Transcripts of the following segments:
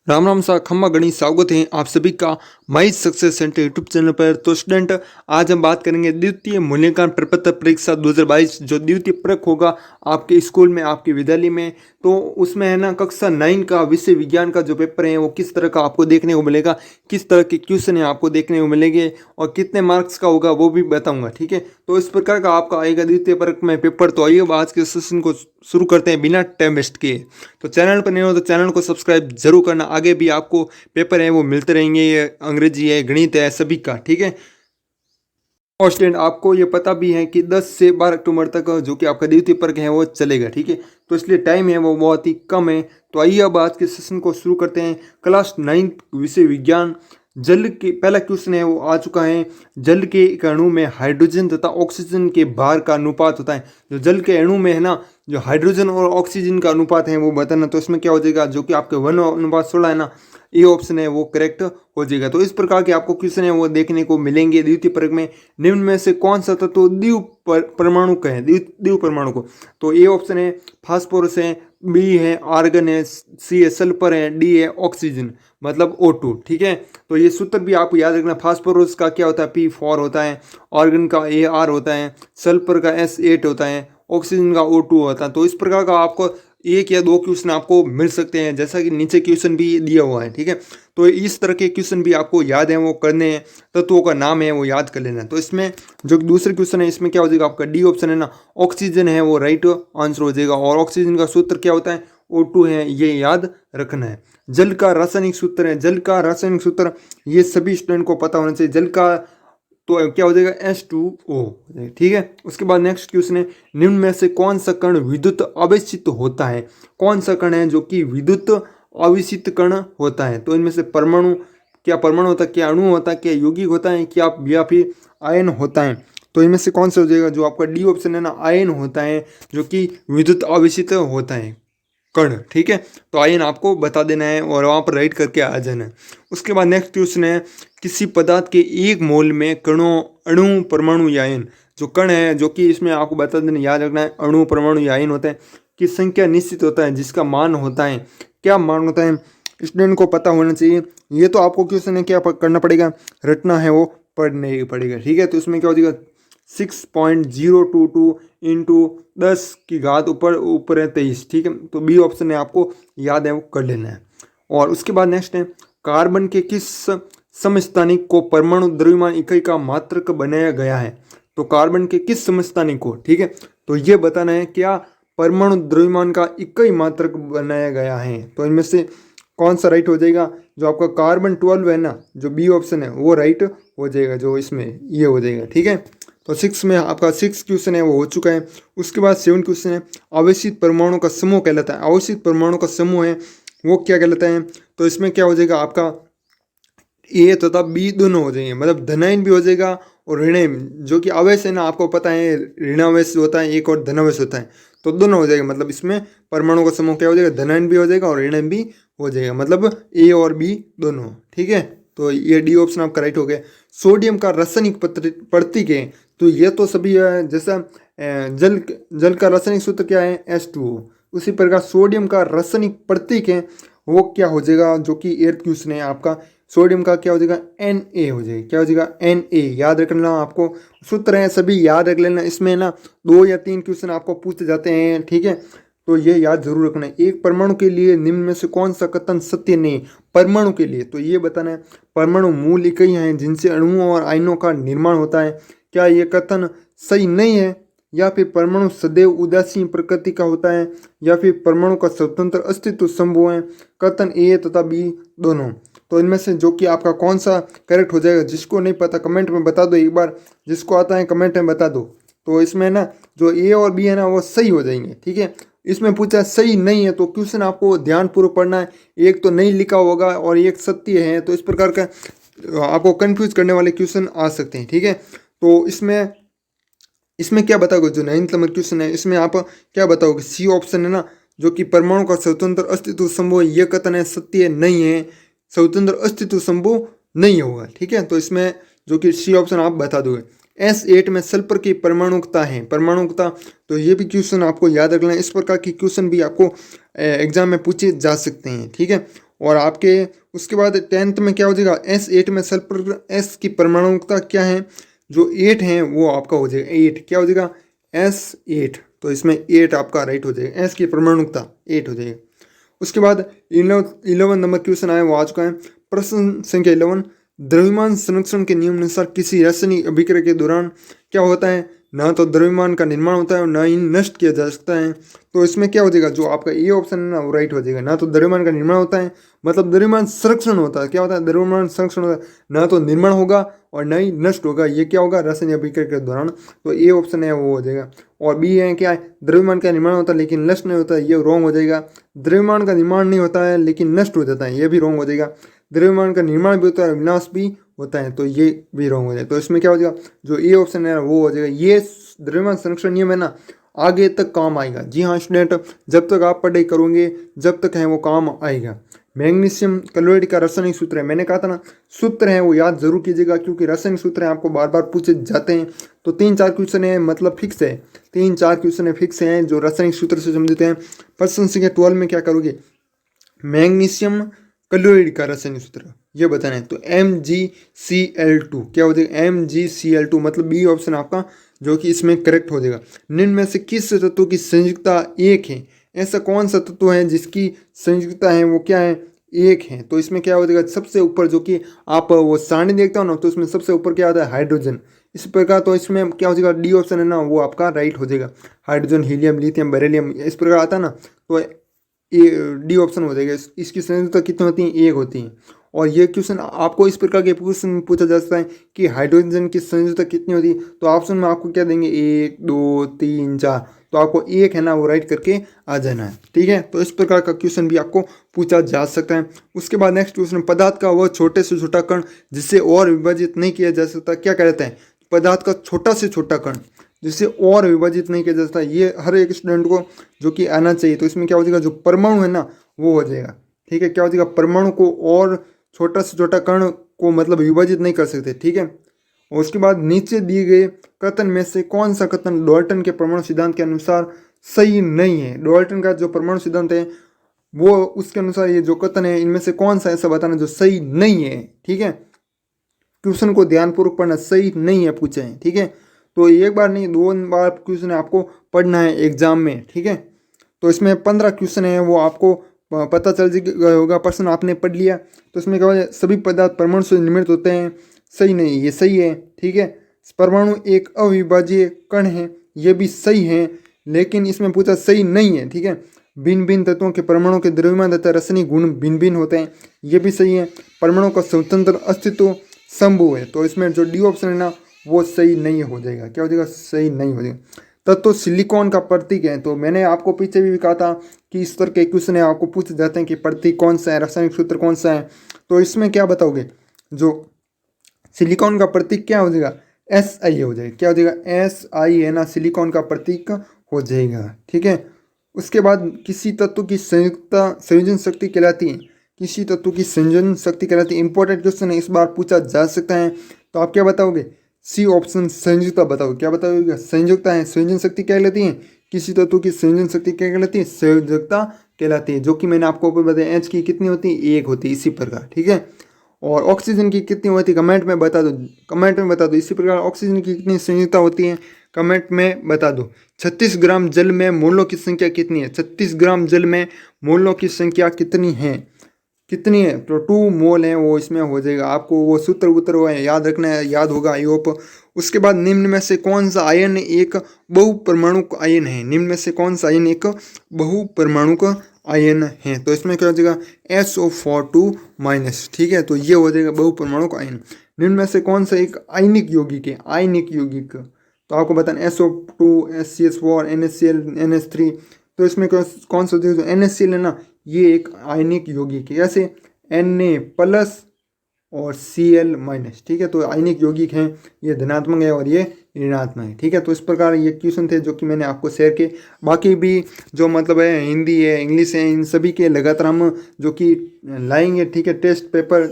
राम राम सा खम्मा गणित स्वागत है आप सभी का my success centre YouTube channel पर। तो स्टूडेंट, आज हम बात करेंगे द्वितीय मूल्यांकन प्रपत्र परीक्षा 2022 जो द्वितीय परख होगा आपके स्कूल में, आपके विद्यालय में। तो उसमें है ना, कक्षा 9 का विषय विज्ञान का जो पेपर है वो किस तरह का आपको देखने को मिलेगा, किस तरह के क्वेश्चन है आपको देखने को मिलेंगे और कितने मार्क्स का होगा वो भी बताऊंगा। ठीक है, तो इस प्रकार का आपका आएगा द्वितीय परख में पेपर। तो आइए अब आज के सेशन को शुरू करते हैं बिना टाइम वेस्ट किए। तो चैनल पर नहीं हो तो चैनल को सब्सक्राइब जरूर करना, आगे भी आपको पेपर है वो मिलते रहेंगे, ये अंग्रेजी है, गणित है, सभी का। ठीक है, और स्टूडेंट आपको ये पता भी है कि 10 से 12 अक्टूबर तक जो कि आपका द्वितीय परख है वो चलेगा। ठीक है, तो इसलिए टाइम है वो बहुत ही कम है। तो आइए अब आज के सेशन को शुरू करते हैं। क्लास 9 विषय विज्ञान, जल के पहला क्वेश्चन है वो आ चुका है। जल के एक अणु में हाइड्रोजन तथा ऑक्सीजन के भार का अनुपात होता है। जो जल के अणु में है ना, जो हाइड्रोजन और ऑक्सीजन का अनुपात है वो बताना। तो इसमें क्या हो जाएगा, जो कि आपके 1:16 है ना, ये ऑप्शन है वो करेक्ट हो जाएगा। तो इस प्रकार के आपको क्वेश्चन है वो देखने को मिलेंगे द्वितीय परख में। निम्न में से कौन सा तत्व परमाणु का है, द्विव परमाणु को। तो ए ऑप्शन है फास्फोरस है, बी है आर्गन है, सी है सल्फर है, डी है ऑक्सीजन मतलब O2। ठीक है, तो ये सूत्र भी आपको याद रखना। फास्फोरस का क्या होता है, P4 होता है, आर्गन का AR होता है, सल्फर का S8 होता है, ऑक्सीजन का O2 होता है। तो इस प्रकार का आपको एक या दो क्वेश्चन आपको मिल सकते हैं, जैसा कि नीचे क्वेश्चन भी दिया हुआ है। ठीक है, तो इस तरह के क्वेश्चन भी आपको याद है वो करने हैं, तत्वों का नाम है वो याद कर लेना। तो इसमें जो दूसरे क्वेश्चन है इसमें क्या हो जाएगा, आपका डी ऑप्शन है ना, ऑक्सीजन है वो राइट आंसर हो जाएगा। और ऑक्सीजन का सूत्र क्या होता है, O2 है, ये याद रखना है। जल का रासायनिक सूत्र है, जल का रासायनिक सूत्र ये सभी स्टूडेंट को पता होना चाहिए। जल का तो क्या हो जाएगा H2O। ठीक है, उसके बाद नेक्स्ट क्वेश्चन है, निम्न में से कौन सा कण विद्युत आवेशित होता है। कौन सा कण है जो कि विद्युत आवेशित कण होता है। तो इनमें से परमाणु, क्या परमाणु होता है, क्या अणु होता है, क्या यौगिक होता है, क्या या फिर आयन होता है। तो इनमें से कौन सा हो जाएगा, जो आपका डी ऑप्शन है ना, आयन होता है जो कि विद्युत आवेशित होता है कण। ठीक है, तो आयन आपको बता देना है और वहाँ पर राइट करके आ जाना है। उसके बाद नेक्स्ट क्वेश्चन है, किसी पदार्थ के एक मोल में कणों, अणु, परमाणु या आयन, जो कण है जो कि इसमें आपको बता देना, याद रखना है, अणु, परमाणु या आयन होता है, की संख्या निश्चित होता है, जिसका मान होता है, क्या मान होता है, स्टूडेंट को पता होना चाहिए। ये तो आपको क्वेश्चन है क्या करना पड़ेगा, रटना है वो पढ़ने पड़ेगा। ठीक है, तो इसमें क्या हो जाएगा 6.022 इंटू 10 की घात ऊपर ऊपर है 23। ठीक है, तो बी ऑप्शन है आपको याद है वो कर लेना है। और उसके बाद नेक्स्ट है, कार्बन के किस समस्थानिक को परमाणु द्रव्यमान इकाई का मात्रक बनाया गया है। तो कार्बन के किस समस्थानिक को, ठीक है, तो ये बताना है क्या परमाणु द्रव्यमान का इकाई मात्रक बनाया गया है। तो इनमें से कौन सा राइट हो जाएगा, जो आपका कार्बन 12 है ना, जो बी ऑप्शन है वो राइट हो जाएगा, जो इसमें ये हो जाएगा। ठीक है, तो 6 में आपका 6 क्वेश्चन है वो हो चुका है। उसके बाद 7 क्वेश्चन है, आवेशित परमाणु का समूह कहलाता है। आवेशित परमाणु का समूह है वो क्या कहलाता है। तो इसमें क्या हो जाएगा, आपका ए तथा बी दोनों हो जाएंगे, मतलब धनायन भी हो जाएगा और ऋणायन, जो कि आवेश है ना, आपको पता है ऋणावेश होता है एक और धनावेश होता है, तो दोनों हो जाएगा। मतलब इसमें परमाणु का समूह क्या हो जाएगा, धनायन भी हो जाएगा और ऋणायन भी हो जाएगा, मतलब ए और बी दोनों। ठीक है, तो ये डी ऑप्शन आपका राइट हो गया। सोडियम का रासायनिक प्रतीक है, तो ये तो सभी है, जैसा जल जल का रासायनिक सूत्र क्या है H2O, उसी प्रकार सोडियम का रासायनिक प्रतीक है वो क्या हो जाएगा, जो कि 8th क्वेश्चन है आपका, सोडियम का क्या हो जाएगा Na हो जाएगा, क्या हो जाएगा Na। याद रख लेना, आपको सूत्र है सभी याद रख लेना। इसमें ना 2 या 3 क्वेश्चन आपको पूछे जाते हैं। ठीक है, तो ये याद जरूर रखना है। एक परमाणु के लिए निम्न में से कौन सा कथन सत्य नहीं। परमाणु के लिए तो ये बताना है, परमाणु मूल इकाइयां हैं जिनसे अणुओं और आयनों का निर्माण होता है, क्या ये कथन सही नहीं है। या फिर परमाणु सदैव उदासीन प्रकृति का होता है, या फिर परमाणु का स्वतंत्र अस्तित्व संभव है। कथन ए तथा बी दोनों। तो इनमें से जो कि आपका कौन सा करेक्ट हो जाएगा, जिसको नहीं पता कमेंट में बता दो एक बार, जिसको आता है कमेंट में बता दो। तो इसमें ना जो ए और बी है ना वो सही हो जाएंगे। ठीक है, इसमें पूछा सही नहीं है तो क्वेश्चन आपको ध्यानपूर्वक पढ़ना है, एक तो नहीं लिखा होगा और एक सत्य है, तो इस प्रकार का आपको कंफ्यूज करने वाले क्वेश्चन आ सकते हैं। ठीक है, तो इसमें इसमें क्या बताओगे, जो 9th नंबर क्वेश्चन है इसमें आप क्या बताओगे, सी ऑप्शन है ना, जो कि परमाणु का स्वतंत्र अस्तित्व संभव, ये कथन है सत्य नहीं है, स्वतंत्र अस्तित्व संभव नहीं होगा। ठीक है, तो इसमें जो कि सी ऑप्शन आप बता दोगे। S8 में सल्फर की परमाणुकता है, परमाणुकता, तो ये भी क्वेश्चन आपको याद रखना है। इस प्रकार की क्वेश्चन भी आपको एग्जाम में पूछे जा सकते हैं। ठीक है, और आपके उसके बाद 10th में क्या हो जाएगा, S8 में सल्फर S की परमाणुकता क्या है, जो 8 है वो आपका हो जाएगा 8, क्या हो जाएगा S8, तो इसमें 8 आपका राइट हो जाएगा, S की परमाणुकता 8 हो जाएगा। उसके बाद 11 नंबर क्वेश्चन आया वो आ चुका है। प्रश्न संख्या 11, द्रव्यमान संरक्षण के नियम अनुसार किसी रासायनिक अभिक्रिया के दौरान क्या होता है, ना तो द्रव्यमान का निर्माण होता है और ना ही नष्ट किया जा सकता है। तो इसमें क्या हो जाएगा, जो आपका ए ऑप्शन है ना वो राइट हो जाएगा, ना तो द्रव्यमान का निर्माण होता है, मतलब द्रव्यमान संरक्षण होता है, क्या होता है द्रव्यमान संरक्षण होता है, ना तो निर्माण होगा और ना ही नष्ट होगा, ये क्या होगा रासायनिक अभिक्रिया के दौरान, तो ए ऑप्शन है वो हो जाएगा। और बी है क्या है, द्रव्यमान का निर्माण होता है लेकिन नष्ट नहीं होता है, ये रॉन्ग हो जाएगा। द्रव्यमान का निर्माण नहीं होता है लेकिन नष्ट हो जाता है, ये भी रॉन्ग हो जाएगा। द्रव्यमान का निर्माण भी होता है विनाश भी होता है, तो ये भी रॉन्ग हो जाएगा। तो इसमें क्या हो जाएगा, जो ए ऑप्शन है वो हो जाएगा। ये द्रव्यमान संरक्षण नियम है ना आगे तक काम आएगा। जी हाँ स्टूडेंट, जब तक आप पढ़ाई करोगे जब तक है वो काम आएगा। मैग्नीशियम क्लोराइड का रासायनिक सूत्र है, मैंने कहा था ना सूत्र है वो याद जरूर कीजिएगा, क्योंकि रासायनिक सूत्र है आपको बार बार पूछे जाते हैं। तो 3-4 क्वेश्चन है, मतलब फिक्स है, 3-4 क्वेश्चन है फिक्स हैं जो रासायनिक सूत्र से समझते हैं। प्रश्न संख्या 12 में क्या करोगे, मैग्नीशियम क्लोराइड का रासायनिक सूत्र ये बताना है, तो MgCl2 क्या हो जाएगा, MgCl2, मतलब बी ऑप्शन आपका जो कि इसमें करेक्ट हो जाएगा। निम्न में से किस तत्व की संयुक्ता 1 है, ऐसा कौन सा तत्व है जिसकी संयुक्ता है वो क्या है 1 है, तो इसमें क्या हो जाएगा सबसे ऊपर, जो कि आप वो सारणी देखते हो ना तो उसमें सबसे ऊपर क्या आता है हाइड्रोजन, इस प्रकार, तो इसमें क्या हो जाएगा डी ऑप्शन है ना वो आपका राइट हो जाएगा। हाइड्रोजन, हीलियम, लिथियम, बेरिलियम इस प्रकार आता है ना, तो डी ऑप्शन हो जाएगा। इसकी संयुक्ता कितनी होती है 1 होती है। और ये क्वेश्चन आपको इस प्रकार के क्वेश्चन पूछा जा सकता है कि हाइड्रोजन की संयुक्ता कितनी होती है, तो ऑप्शन में आपको क्या देंगे 1 2 3 4, तो आपको 1 है ना वो राइट करके आ जाना है, ठीक है। तो इस प्रकार का क्वेश्चन भी आपको पूछा जा सकता है। उसके बाद नेक्स्ट क्वेश्चन, पदार्थ का वह छोटे से छोटा कण जिससे और विभाजित नहीं किया जा सकता क्या कहते हैं, पदार्थ का छोटा से छोटा कण जिससे और विभाजित नहीं किया जा सकता, ये हर एक स्टूडेंट को जो कि आना चाहिए। तो इसमें क्या हो जाएगा, जो परमाणु है ना वो हो जाएगा, ठीक है। क्या हो जाएगा, परमाणु को और छोटा से छोटा कण को मतलब विभाजित नहीं कर सकते, ठीक है। और उसके बाद नीचे दिए गए कथन में से कौन सा कथन डाल्टन के परमाणु सिद्धांत के अनुसार सही नहीं है। डाल्टन का जो परमाणु सिद्धांत है वो उसके अनुसार ये जो कथन है इनमें से कौन सा ऐसा बताना जो सही नहीं है, ठीक है। क्वेश्चन को ध्यानपूर्वक पढ़ना, सही नहीं है पूछे हैं, ठीक है। तो एक बार नहीं 2 बार क्वेश्चन आपको पढ़ना है एग्जाम में, ठीक है। तो इसमें 15 क्वेश्चन है वो आपको पता चल गया होगा, प्रश्न आपने पढ़ लिया। तो इसमें क्या है, सभी पदार्थ परमाणु से निर्मित होते हैं, सही नहीं, ये सही है, ठीक है। परमाणु एक अविभाज्य कण है, ये भी सही है, लेकिन इसमें पूछा सही नहीं है, ठीक है। भिन्न भिन्न तत्वों के परमाणु के द्रव्यमान तथा रासायनिक गुण भिन्न भिन्न होते हैं, ये भी सही है। परमाणु का स्वतंत्र अस्तित्व संभव है, तो इसमें जो डी ऑप्शन है ना वो सही नहीं हो जाएगा, क्या हो जाएगा सही नहीं हो जाएगा। तत्व सिलिकॉन का प्रतीक है, तो मैंने आपको पीछे भी कहा था कि इस तरह के क्वेश्चन है आपको पूछे जाते हैं कि प्रतीक कौन सा है, रासायनिक सूत्र कौन सा है। तो इसमें क्या बताओगे, जो सिलिकॉन का प्रतीक क्या हो जाएगा SI हो जाएगा, क्या हो जाएगा SI है ना, सिलिकॉन का प्रतीक हो जाएगा, ठीक है। उसके बाद किसी तत्व की संयोजन शक्ति कहलाती है, किसी तत्व की संयोजन शक्ति कहलाती है, इंपॉर्टेंट क्वेश्चन है, इस बार पूछा जा सकता है। तो आप क्या बताओगे, सी ऑप्शन संयुक्ता बताओगे, क्या बताओगे संयुक्ता है। संयोजन शक्ति क्या कहलाती है, किसी तत्व की संयोजन शक्ति क्या कहलाती है, संयोजकता कहलाती है, जो कि मैंने आपको ऊपर बताया H की कितनी होती है 1 होती है, इसी प्रकार, ठीक है। और ऑक्सीजन की कितनी होती है कमेंट में बता दो, कमेंट में बता दो। इसी प्रकार ऑक्सीजन की कितनी संयुक्ता होती है कमेंट में बता दो। 36 ग्राम जल में मोलों की संख्या कितनी है, 36 ग्राम जल में मोलों की संख्या कितनी है, कितनी है, तो 2 मोल है वो इसमें हो जाएगा। आपको वो सूत्र उतर हुआ है याद रखना है, याद होगा आई होप। उसके बाद निम्न में से कौन सा आयन एक बहुपरमाणुक आयन है, निम्न में से कौन सा आयन एक बहुपरमाणुक आयन है, तो इसमें क्या हो जाएगा SO4 2-, ठीक है। तो ये हो जाएगा बहुपरमाणुक आयन। निम्न में से कौन सा एक आयनिक यौगिक है, आयनिक यौगिक, तो आपको बताना SO2 SCH4 NaCl NH3, तो इसमें कौन सा NaCl है ना ये एक आयनिक यौगिक है, ऐसे Na+ और Cl-, ठीक है। तो आयनिक यौगिक हैं, ये धनात्मक है और ये ऋणात्मक है, ठीक है। तो इस प्रकार ये क्वेश्चन थे जो कि मैंने आपको शेयर किए। बाकी भी जो मतलब है हिंदी है इंग्लिश है इन सभी के लगातार हम जो कि लाएंगे, ठीक है, टेस्ट पेपर,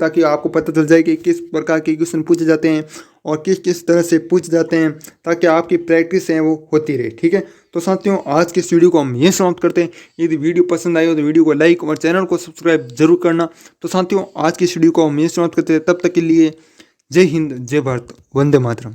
ताकि आपको पता चल जाए कि किस प्रकार के क्वेश्चन पूछे जाते हैं और किस किस तरह से पूछ जाते हैं, ताकि आपकी प्रैक्टिस है वो होती रहे, ठीक है। तो साथियों आज के इस वीडियो को हम ये समाप्त करते हैं। यदि वीडियो पसंद आई हो तो वीडियो को लाइक और चैनल को सब्सक्राइब जरूर करना। तो साथियों आज की इस वीडियो को हम ये समाप्त करते हैं। तब तक के लिए जय हिंद, जय भारत, वंदे मातरम।